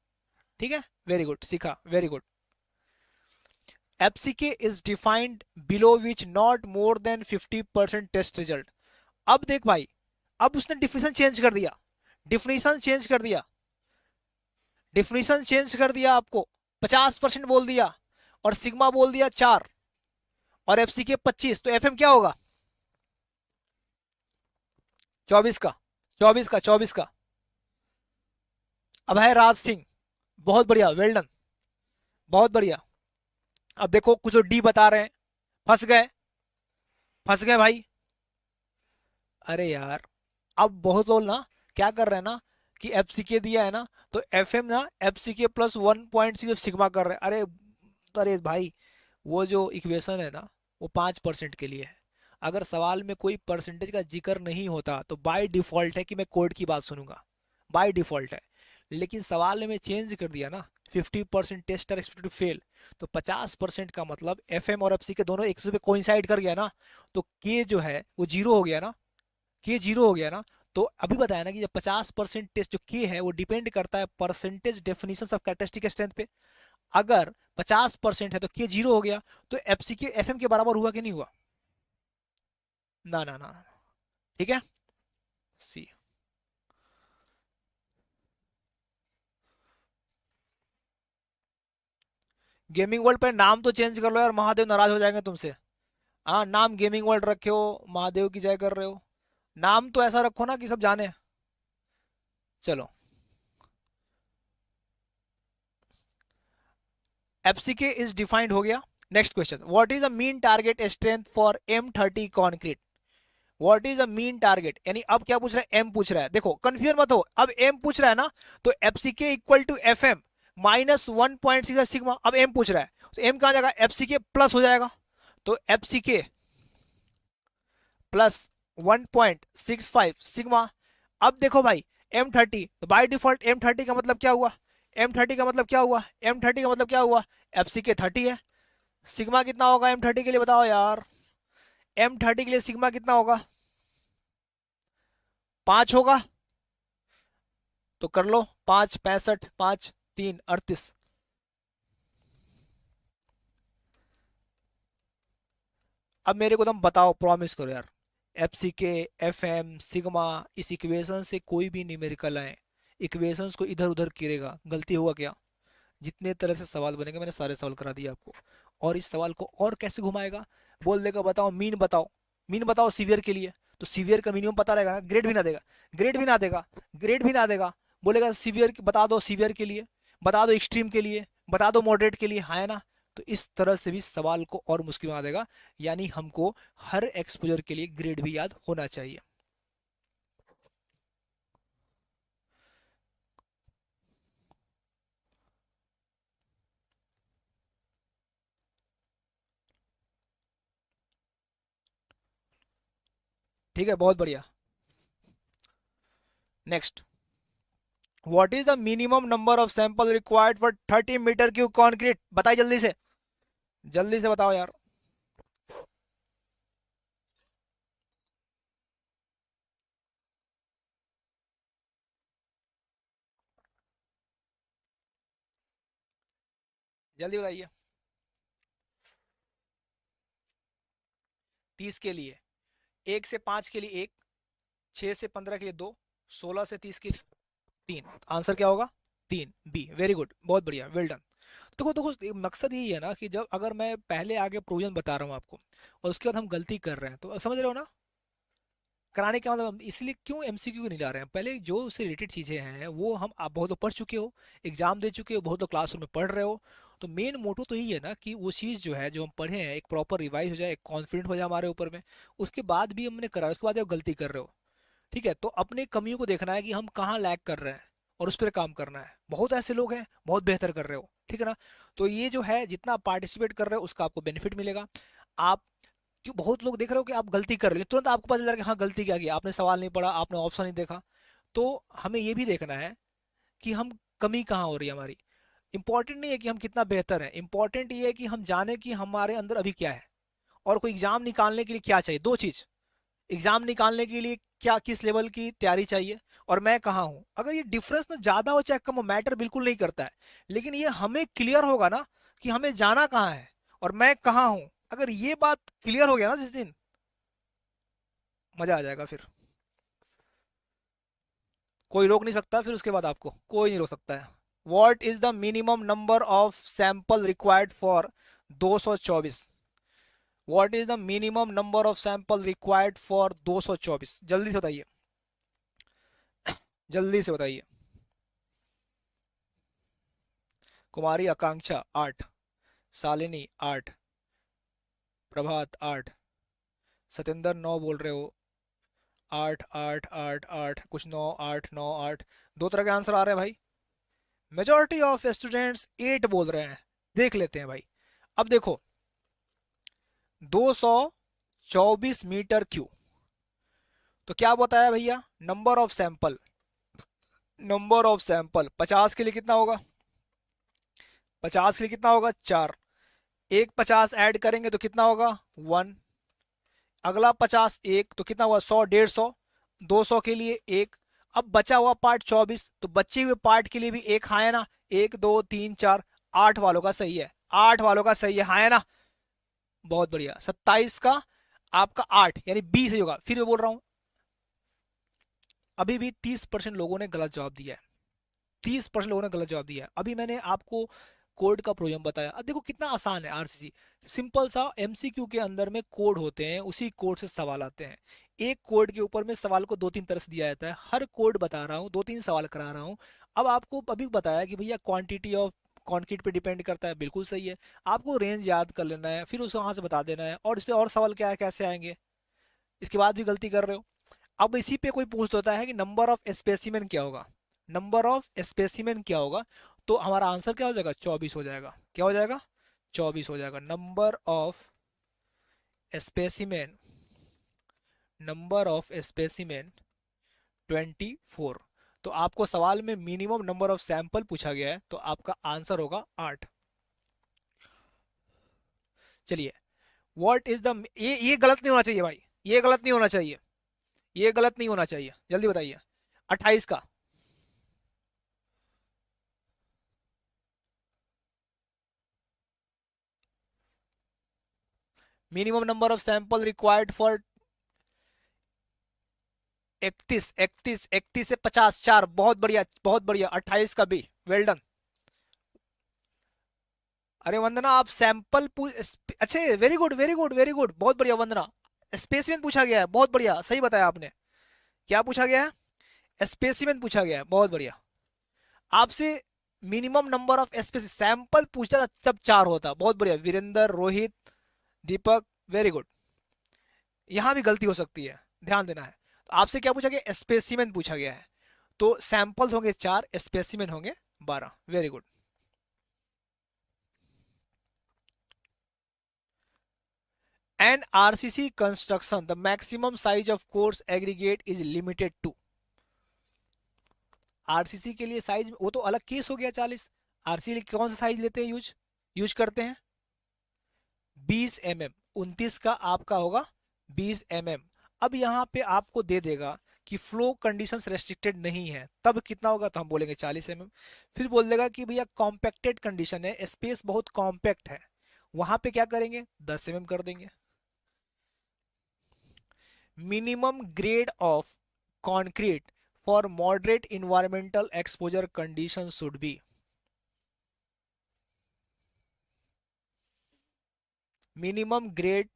ठीक है, वेरी गुड, सीखा, very good. FCK is defined below which not more than 50% test result. अब देख भाई, अब उसने डिफिनेशन चेंज कर दिया, डिफिनेशन चेंज कर दिया, डिफिनेशन चेंज कर दिया आपको। 50% बोल दिया और सिग्मा बोल दिया 4 और FCK 25, तो FM क्या होगा? 24 का, 24 का, 24 का। अब है राज सिंह, बहुत बढ़िया, वेल डन, बहुत बढ़िया। अब देखो कुछ लोग डी बता रहे हैं, फंस गए, फंस गए भाई। अरे यार, अब बहुत लोग ना क्या कर रहे हैं ना कि FCK दिया है ना, तो FM ना FCK प्लस 1.6 सिग्मा कर रहे हैं। अरे, अरे भाई, वो जो इक्वेशन है ना, वो 5% के लिए है। अगर सवाल में कोई परसेंटेज का जिक्र नहीं होता तो बाय डिफॉल्ट है कि मैं कोड की बात सुनूंगा, बाय डिफॉल्ट है। लेकिन सवाल में चेंज कर दिया ना, 50% test are expected to fail, तो 50% का मतलब FM और FC के दोनों एक दूसरे पे कोइंसाइड कर गया ना, तो के जो है वो जीरो हो गया ना, के जीरो हो गया ना। तो अभी बताया ना कि जब 50% टेस्ट जो के है वो डिपेंड करता है percentage definition of characteristic strength पे। अगर 50% है तो के जीरो हो गया, तो एफसी के FM के बराबर हुआ कि नहीं हुआ? ना ना ना, ठीक है, सी। गेमिंग वर्ल्ड पे नाम तो चेंज कर लो यार, महादेव नाराज हो जाएंगे तुमसे। हाँ, नाम गेमिंग वर्ल्ड रखे हो, महादेव की जय कर रहे हो। नाम तो ऐसा रखो ना कि सब जाने। चलो, FCK इज डिफाइंड हो गया। Next question, what is the mean target strength for M30 concrete? What is the mean target, यानी अब क्या पूछ रहा है? M पूछ रहा है। देखो कंफ्यूज मत हो, अब M पूछ रहा है ना, तो FCK equal to FM minus 1.6 sigma. अब M पूछ रहा है तो M कहां जाएगा? FCK प्लस हो जाएगा, तो FCK प्लस 1.65 सिग्मा। अब देखो भाई, M30 तो बाय डिफॉल्ट M30 का मतलब क्या हुआ? M30 का मतलब क्या हुआ? M30 का मतलब क्या हुआ? FCK 30 है। सिग्मा कितना होगा M30 के लिए, बताओ यार? M30 के लिए सिग्मा कितना होगा? 5 होगा, तो कर लो, 5 65, 5 3 38। अब मेरे को तुम बताओ, प्रॉमिस करो यार, FCK, FM, सिग्मा, इस इक्वेशन से कोई भी न्यूमेरिकल आए, इक्वेशंस को इधर उधर गिरेगा, गलती होगा क्या? जितने तरह से सवाल बनेंगे मैंने सारे सवाल करा दिए आपको। और इस सवाल को और कैसे घुमाएगा? बोल देगा बताओ मीन बताओ, मीन बताओ सीवियर के लिए, तो सीवियर का मिनिमम पता रहेगा ना, ग्रेड भी ना देगा, ग्रेड भी ना देगा, ग्रेड भी ना देगा। बोलेगा सीवियर बता दो, सीवियर के लिए बता दो, एक्सट्रीम के लिए बता दो, मॉडरेट के लिए, हाँ है ना। तो इस तरह से भी सवाल को और मुश्किल बना देगा। यानी हमको हर एक्सपोजर के लिए ग्रेड भी याद होना चाहिए। ठीक है, बहुत बढ़िया। Next, what is the minimum number of sample required for 30 meter cube concrete? बताइए जल्दी से, जल्दी से बताओ यार। जल्दी बताइए। 30 के लिए 1 से 5 के लिए 1, 6 से 15 के लिए 2, 16 से 30 के लिए 3। आंसर क्या होगा? 3, बी, वेरी गुड, बहुत बढ़िया, वेल डन। देखो देखो, मकसद यही है ना कि जब अगर मैं पहले आगे प्रोविजन बता रहा हूँ आपको और उसके बाद हम गलती कर रहे हैं, तो समझ रहे हो ना, कराने का मतलब इसलिए क्यों MCQ नहीं ला रहे हैं? पहले जो उससे रिलेटेड चीज़ें हैं वो हम आप बहुत लोग पढ़ चुके हो, एग्जाम दे चुके हो, बहुत लोग क्लासरूम में पढ़ रहे हो। तो मेन मोटो तो यही है ना कि वो चीज़ जो है जो हम पढ़े हैं एक प्रॉपर रिवाइज हो जाए, एक कॉन्फिडेंट हो जाए हमारे ऊपर में। उसके बाद भी हमने करा, उसके बाद आप गलती कर रहे हो, ठीक है, तो अपने कमियों को देखना है कि हम कहाँ लैग कर रहे हैं और उस पर काम करना है। बहुत ऐसे लोग हैं बहुत बेहतर कर रहे हो, ठीक है ना। तो ये जो है जितना आप पार्टिसिपेट कर रहे हो उसका आपको बेनिफिट मिलेगा। आप क्यों, बहुत लोग देख रहे हो कि आप गलती कर रहे हो, तुरंत आपको पता चल रहा है कि हाँ गलती क्या की, आपने सवाल नहीं पढ़ा, आपने ऑप्शन नहीं देखा। तो हमें ये भी देखना है कि हम कमी कहाँ हो रही है हमारी। इंपॉर्टेंट नहीं है कि हम कितना बेहतर है, इंपॉर्टेंट ये है कि हम जाने कि हमारे अंदर अभी क्या है, और कोई एग्जाम निकालने के लिए क्या चाहिए। दो चीज, एग्जाम निकालने के लिए क्या, किस लेवल की तैयारी चाहिए, और मैं कहाँ हूं। अगर ये डिफरेंस ना ज्यादा हो चाहे कम हो, मैटर बिल्कुल नहीं करता है, लेकिन ये हमें क्लियर होगा ना कि हमें जाना कहाँ है और मैं कहाँ हूं। अगर ये बात क्लियर हो गया ना जिस दिन, मजा आ जाएगा। फिर कोई रोक नहीं सकता, फिर उसके बाद आपको कोई नहीं रोक सकता है। What is the minimum number of sample required for 224? What is the minimum number of sample required for 224? जल्दी से बताइए, जल्दी से बताइए। कुमारी आकांक्षा 8, शालिनी 8, प्रभात 8, सत्येंद्र 9 बोल रहे हो। 8 8 8 8 कुछ 9 8 9 8, दो तरह के आंसर आ रहे हैं भाई। मेजोरिटी ऑफ स्टूडेंट्स 8 बोल रहे हैं। देख लेते हैं भाई। अब देखो 224 मीटर क्यूब, तो क्या बताया भैया, number of sample, number of sample 50 के लिए कितना होगा, 50 के लिए कितना होगा 4, एक 50 ऐड करेंगे तो कितना होगा 1, अगला 50 एक तो कितना हुआ 100, 150, 200 के लिए एक। अब बचा हुआ पार्ट 24, तो बचे हुए पार्ट के लिए भी एक, हाँ है ना, 1 2 3 4, 8 वालों का सही है, 8 वालों का सही है, हाँ है ना, बहुत बढ़िया। 27 का आपका 8 यानी 20 ही होगा। फिर मैं बोल रहा हूं अभी भी 30% लोगों ने गलत जवाब दिया है, 30% लोगों ने गलत जवाब दिया है। अभी मैंने आपको कोड का प्रॉब्लम बताया। अब देखो कितना आसान है आरसीसी, सिंपल सा एमसीक्यू के अंदर में कोड होते हैं, उसी कोड से सवाल आते हैं। एक कोड के ऊपर में सवाल को दो तीन तरह से दिया जाता है, हर कोड बता रहा हूँ, दो तीन सवाल करा रहा हूँ। अब आपको अभी बताया कि भैया क्वांटिटी ऑफ कॉन्क्रीट पे डिपेंड करता है, बिल्कुल सही है। आपको रेंज याद कर लेना है, फिर उसे वहां से बता देना है, और इस पे और सवाल क्या है, कैसे आएंगे, इसके बाद भी गलती कर रहे हो। अब इसी पे कोई पूछ होता है कि नंबर ऑफ स्पेसिमेन क्या होगा, नंबर ऑफ स्पेसिमेन क्या होगा, तो हमारा आंसर क्या हो जाएगा 24 हो जाएगा। क्या हो जाएगा 24 हो जाएगा। Number of specimen, number of specimen 24। तो आपको सवाल में मिनिमम नंबर ऑफ सैंपल पूछा गया है, तो आपका आंसर होगा 8। चलिए व्हाट इज द, ये गलत नहीं होना चाहिए भाई, ये गलत नहीं होना चाहिए, ये गलत नहीं होना चाहिए, जल्दी बताइए। 28 का minimum number of sample required for 31, 31, 31 से 50, 4, बहुत बढ़िया बहुत बढ़िया। 28 का भी वेल डन। अरे वंदना आप सैंपल अच्छे, very good very good very good, बहुत बढ़िया वंदना। स्पेसिमेन पूछा गया है, बहुत बढ़िया, सही बताया आपने। क्या पूछा गया है, स्पेसिमेन पूछा गया है, बहुत बढ़िया। आपसे minimum number of species sample पूछता था जब 4 होता, बहुत बढ़िया वीरेंद्र, रोहित, दीपक, वेरी गुड। यहां भी गलती हो सकती है, ध्यान देना है। तो आपसे क्या पूछा गया, स्पेसिमेन पूछा गया है, तो सैंपल होंगे 4, स्पेसिमेन होंगे 12, very good. An RCC construction the maximum size of coarse aggregate is limited to. RCC के लिए साइज वो तो अलग केस हो गया 40। आरसीसी कौन सा साइज लेते हैं, यूज यूज करते हैं 20 mm। 29 का आपका होगा 20 mm। अब यहाँ पे आपको दे देगा कि फ्लो कंडीशंस रेस्ट्रिक्टेड नहीं है, तब कितना होगा, तो हम बोलेंगे 40 mm। फिर बोल देगा कि भैया कॉम्पैक्टेड कंडीशन है, स्पेस बहुत कॉम्पैक्ट है, वहां पे क्या करेंगे 10 mm कर देंगे। Minimum grade of concrete for moderate environmental exposure condition should be, minimum grade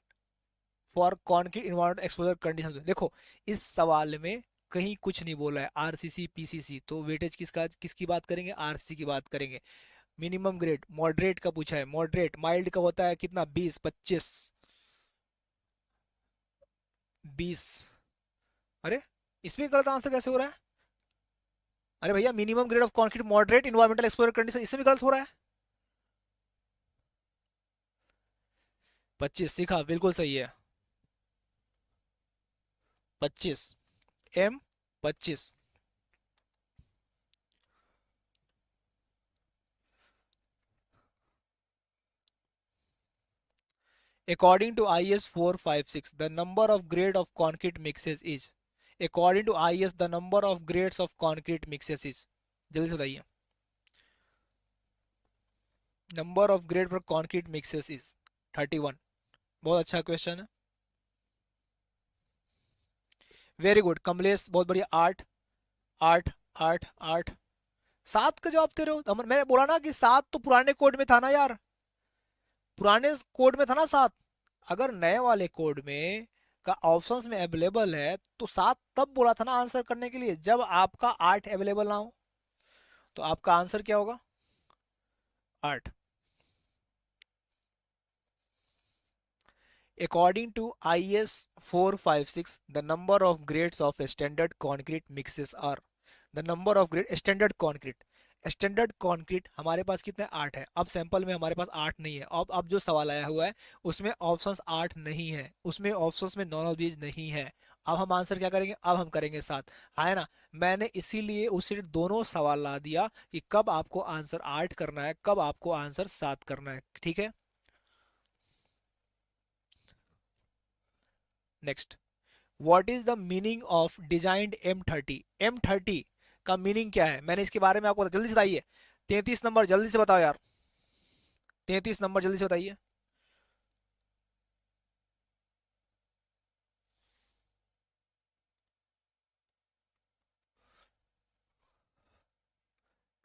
for concrete environment exposure condition. देखो इस सवाल में कहीं कुछ नहीं बोला है आरसीसी पीसीसी, तो वेटेज किसकी बात करेंगे, आरसीसी की बात करेंगे। मिनिमम ग्रेड मॉडरेट का पूछा है, मॉडरेट माइल्ड का होता है कितना 20 25 20। अरे इसमें गलत आंसर कैसे हो रहा है, अरे भैया minimum grade of concrete moderate environmental exposure condition, इसमें भी गलत हो रहा है। 25 सीखा, बिल्कुल सही है। 25 M 25। According to IS 456, the number of grade of concrete mixes is. According to IS, the number of grades of concrete mixes is. जल्दी से बताइए. Number of grade for concrete mixes is 31. बहुत अच्छा क्वेश्चन है. Very good Kamlesh, बहुत बढ़िया. 8 8 8 8. 7 का जवाब दे रहे हो. मैंने बोला ना कि 7 तो पुराने कोड में था ना यार. पुराने कोड में था ना 7. अगर नए वाले कोड में का ऑप्शंस में अवेलेबल है तो 7 तब बोला था ना आंसर करने के लिए जब आपका 8 अवेलेबल ना हो. तो आपका आंसर क्या होगा? 8. According to IS 456, the number of grades of standard concrete mixes are. The number of grade standard concrete. Standard concrete हमारे पास कितने? 8 है. अब सैंपल में हमारे पास 8 नहीं है. अब जो सवाल आया हुआ है उसमें ऑप्शंस 8 नहीं है. उसमें ऑप्शंस में नॉन ऑफ दीज नहीं है. अब हम आंसर क्या करेंगे? अब हम करेंगे 7. है ना. मैंने इसीलिए उससे दोनों सवाल ला दिया कि कब आपको आंसर 8 करना है, कब आपको आंसर 7 करना है. ठीक है. Next, what is the meaning of designed M30? M30 का मीनिंग क्या है? मैंने इसके बारे में आपको जल्दी से बताइए. 33 नंबर जल्दी से बताओ यार. 33 नंबर जल्दी से बताइए.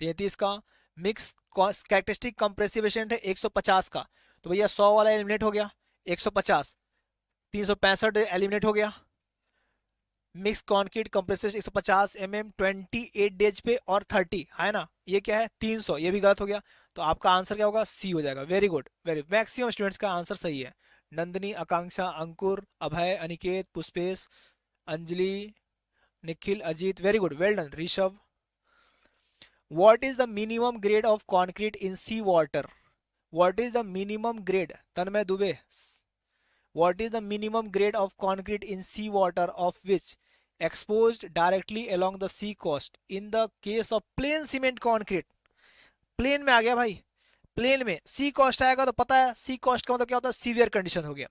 तैतीस का मिक्स कैरेक्टरिस्टिक कंप्रेसिव एजेंट है 150 का. तो भैया 100 वाला एलिमिनेट हो गया. 150 365 एलिमिनेट हो गया. Mix concrete compressive 150 mm 28 days पे और 30 है ना. ये क्या है? 300. ये भी गलत हो गया. तो आपका आंसर क्या होगा? सी हो जाएगा. Very good. Very maximum students का आंसर सही है. Nandini, Akanksha, Ankur, Abhay, Aniket, Pushpesh, Anjali, Nikhil, Ajit. Very good. Well done. Rishabh. What is the minimum grade of concrete in sea water? What is the minimum grade? Tanmay Dubey. What is the minimum grade of concrete in sea water of which exposed directly along the sea coast in the case of plain cement concrete? Plain में आ गया भाई. Plane में सी cost आएगा तो पता है सी cost का मतलब क्या होता है? सीवियर कंडीशन हो गया.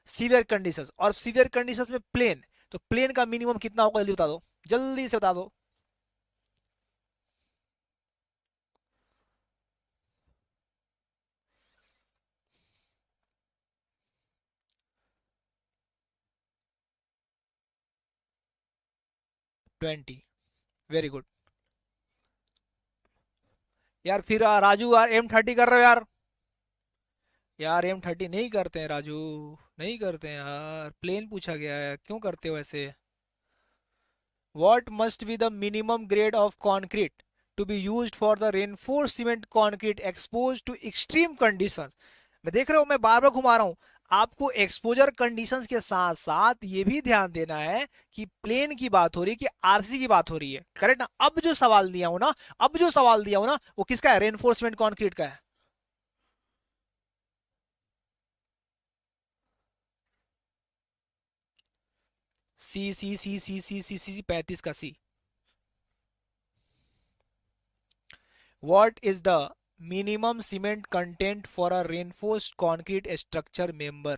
सीवियर कंडीशंस और सीवियर कंडीशंस में प्लेन. तो प्लेन का मिनिमम कितना होगा? जल्दी बता दो. जल्दी से बता दो. 20. Very good. यार फिर राजू यार M30 कर रहे हो यार. यार M30 नहीं करते हैं राजू. नहीं करते हैं यार. प्लेन पूछा गया है. क्यों करते हो ऐसे? What must be the minimum grade of concrete to be used for the reinforced cement concrete exposed to extreme conditions? मैं देख रहा हूं, मैं बार बार घुमा रहा हूं. आपको एक्सपोजर कंडीशंस के साथ साथ ये भी ध्यान देना है कि प्लेन की बात हो रही है कि आरसी की बात हो रही है. करेक्ट ना. अब जो सवाल दिया हो ना, अब जो सवाल दिया हो ना, वो किसका है? रेनफोर्समेंट कंक्रीट का है. सी सी सी सी सी सी सी 35 का सी. What is the minimum cement content for a reinforced concrete structure member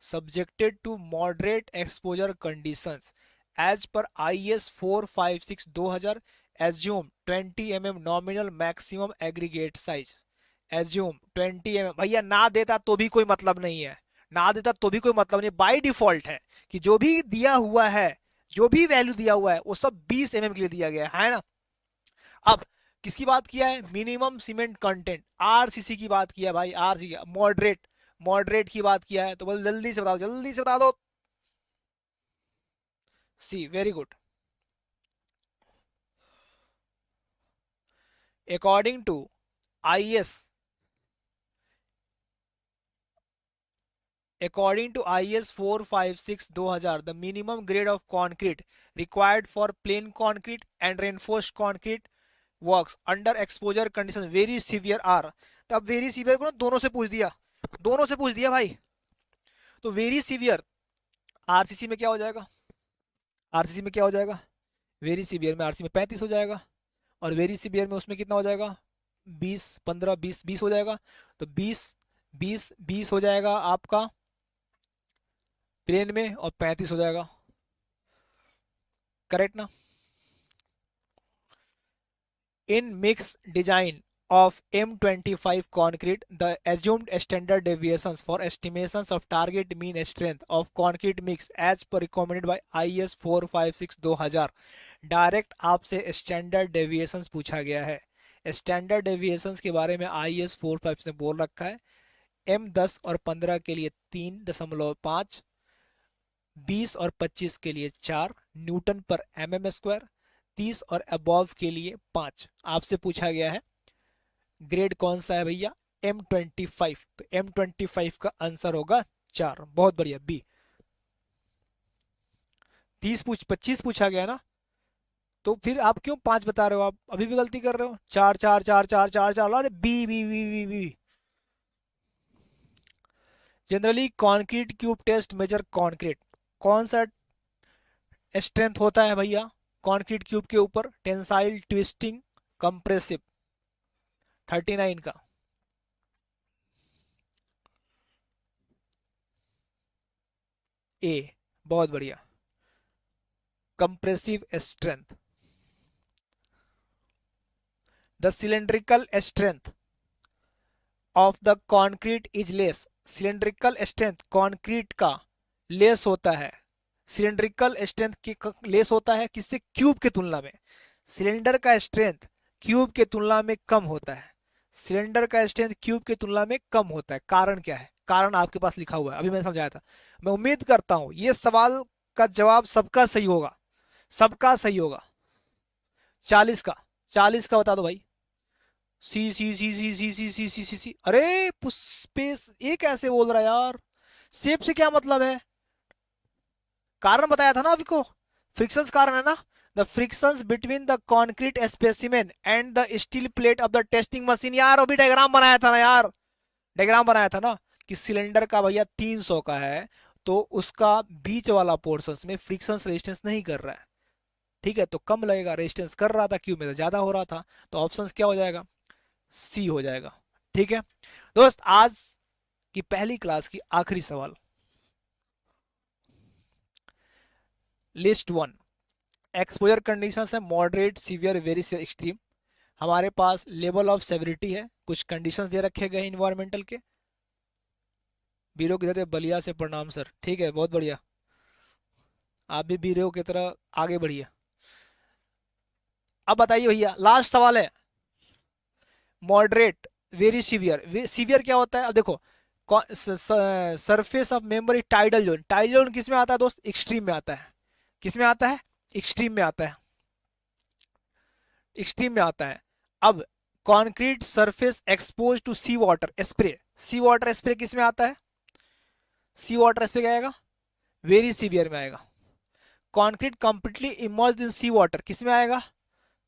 subjected to moderate exposure conditions as per IS 456 2000? Assume 20 mm nominal maximum aggregate size. Assume 20 mm. भैया ना देता तो भी कोई मतलब नहीं है. ना देता तो भी कोई मतलब नहीं. बाय डिफॉल्ट है कि जो भी दिया हुआ है, जो भी वैल्यू दिया हुआ है वो सब 20 mm के लिए दिया गया है ना. अब किसकी बात किया है? Minimum cement content. आरसीसी की बात किया है भाई. आरसी मॉडरेट, मॉडरेट की बात किया है. तो बोल जल्दी से बताओ, जल्दी से बता दो. C. Very good. According to IS, according to IS 456 2000, the minimum grade of concrete required for plain concrete and reinforced concrete works under exposure conditions very severe are. तो अब वेरी सीवियर को ना दोनों से पूछ दिया. दोनों से पूछ दिया भाई. तो वेरी सीवियर आरसीसी में क्या हो जाएगा? आरसीसी में क्या हो जाएगा? वेरी सीवियर में आरसी में 35 हो जाएगा. और वेरी सीवियर में उसमें कितना हो जाएगा? 20 15 20 20 हो जाएगा. तो 20 20 20 हो जाएगा आपका प्लेन में और 35 हो जाएगा, करेक्ट ना। In mixed design of M25 concrete, the assumed standard deviations for estimations of target mean strength of concrete mix as per recommended by IS 456 2000। Direct आपसे स्टैंडर्ड डेविएशंस पूछा गया है। स्टैंडर्ड डेविएशंस के बारे में IS 456 ने बोल रखा है, M10 और 15 के लिए 3.5, 20 और 25 के लिए 4 न्यूटन पर mm², 30 और अबव के लिए 5। आपसे पूछा गया है ग्रेड कौन सा है भैया, M25, तो M25 का आंसर होगा 4। बहुत बढ़िया, बी। 25 पूछा गया ना, तो फिर आप क्यों 5 बता रहे हो, आप अभी भी गलती कर रहे हो। 4 4 4 4 4 4, अरे B B B B B. Generally concrete cube test measure concrete, कौन सा स्ट्रेंथ होता है भैया कॉन्क्रीट क्यूब के ऊपर, टेंसाइल, ट्विस्टिंग, कंप्रेसिव। 39 का ए, बहुत बढ़िया, compressive strength. The cylindrical strength of the concrete is less, cylindrical strength concrete का लेस होता है, सिलेंड्रिकल स्ट्रेंथ की लेस होता है किससे, क्यूब के तुलना में। सिलेंडर का स्ट्रेंथ क्यूब के तुलना में कम होता है, सिलेंडर का स्ट्रेंथ क्यूब की तुलना में कम होता है। कारण क्या है, कारण आपके पास लिखा हुआ है, अभी मैंने समझाया था। मैं उम्मीद करता हूं ये सवाल का जवाब सबका सही होगा, सबका सही होगा। 40 का बता दो भाई। सी सी सी सी सी सी सी सी सी सी, अरे पुष्पेश ये कैसे बोल रहा है यार, सेप से क्या मतलब है। कारण बताया था ना अभी को, फ्रिक्शंस कारण है ना। The frictions between the concrete specimen and the steel plate of the testing machine. यार अभी डायग्राम बनाया था ना यार, डायग्राम बनाया था ना कि सिलेंडर का भैया 300 का है, तो उसका बीच वाला पोर्शन में फ्रिक्शंस रेजिस्टेंस नहीं कर रहा है, ठीक है, तो कम लगेगा, रेजिस्टेंस कर रहा था क्यों में तो ज्यादा हो रहा था, तो ऑप्शन क्या हो जाएगा, सी हो जाएगा। ठीक है दोस्त, आज की पहली क्लास की आखिरी सवाल, लिस्ट 1। एक्सपोजर कंडीशन है मॉडरेट, सीवियर, वेरी एक्सट्रीम। हमारे पास लेवल ऑफ सेवरिटी है, कुछ कंडीशंस दे रखे गए इन्वायरमेंटल के। बीरो की तरह बलिया से प्रणाम सर, ठीक है, बहुत बढ़िया, आप भी बीरो की तरह आगे बढ़िए। अब बताइए भैया, लास्ट सवाल है, मॉडरेट, वेरी सीवियर। सीवियर क्या होता है, अब देखो, surface of member is tidal zone, tidal zone किस में आता है दोस्त, एक्सट्रीम में आता है। किस में आता है, एक्सट्रीम में आता है, एक्सट्रीम में आता है। अब concrete surface expose to sea water spray, sea water spray किस में आता है, सी वाटर स्प्रे क्या आएगा, वेरी सीवियर में आएगा। Concrete completely immersed in sea water किस में आएगा,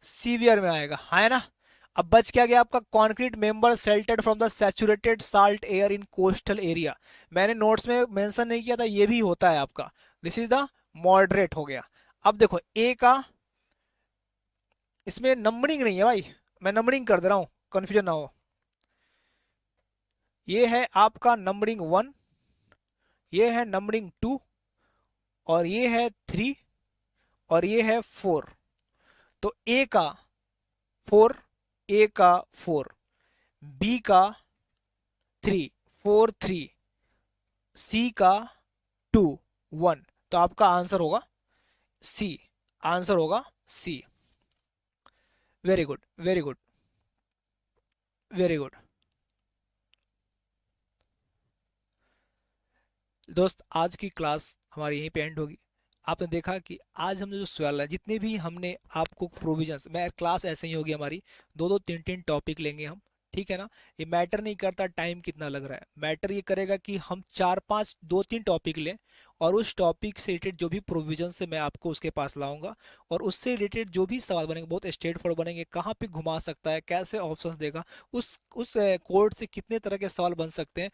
सीवियर में आएगा, है ना। अब बच क्या गया आपका, concrete member sheltered from the saturated salt air in coastal area. मैंने नोट्स में मेंशन नहीं किया था, ये भी होता है आपका, दिस इज द मॉडरेट हो गया। अब देखो ए का, इसमें नंबरिंग नहीं है भाई, मैं नंबरिंग कर दे रहा हूं, कंफ्यूजन ना हो। ये है आपका नंबरिंग 1, ये है नंबरिंग 2, और ये है 3, और ये है 4। तो ए का 4, ए का 4, बी का 3, 4 3, सी का 2 1, तो आपका आंसर होगा सी, आंसर होगा C. Very good, very good, very good. दोस्त आज की क्लास हमारी यहीं पे एंड होगी। आपने देखा कि आज हमने जो सवाल है, जितने भी हमने आपको प्रोविजंस, मैं क्लास ऐसे ही होगी हमारी, 2-2 3-3 टॉपिक लेंगे हम, ठीक है ना। ये मैटर नहीं करता टाइम कितना लग रहा है, मैटर ये करेगा कि हम 4-5 2-3 टॉपिक लें, और उस टॉपिक से रिलेटेड जो भी प्रोविजन से मैं आपको उसके पास लाऊंगा, और उससे रिलेटेड जो भी सवाल बनेंगे बहुत स्ट्रेट फॉरवर्ड बनेंगे, कहाँ पे घुमा सकता है, कैसे ऑप्शंस देगा, उस कोड से कितने तरह के सवाल बन सकते हैं,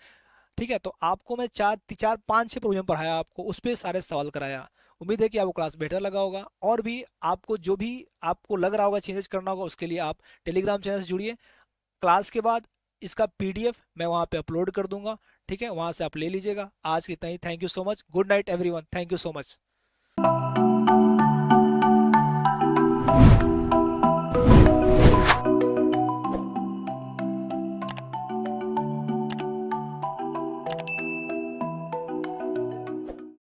ठीक है। तो आपको मैं 4-5-6 प्रोग्राम पढ़ाया, आपको उस पर सारे सवाल कराया। उम्मीद है कि आपको क्लास बेहतर लगा होगा, और भी आपको जो भी आपको लग रहा होगा चेंजेस करना होगा, उसके लिए आप टेलीग्राम चैनल से जुड़िए। क्लास के बाद इसका PDF मैं वहाँ पे अपलोड कर दूंगा, ठीक है, वहां से आप ले लीजिएगा। आज की इतना ही, thank you so much, good night everyone, thank you so much.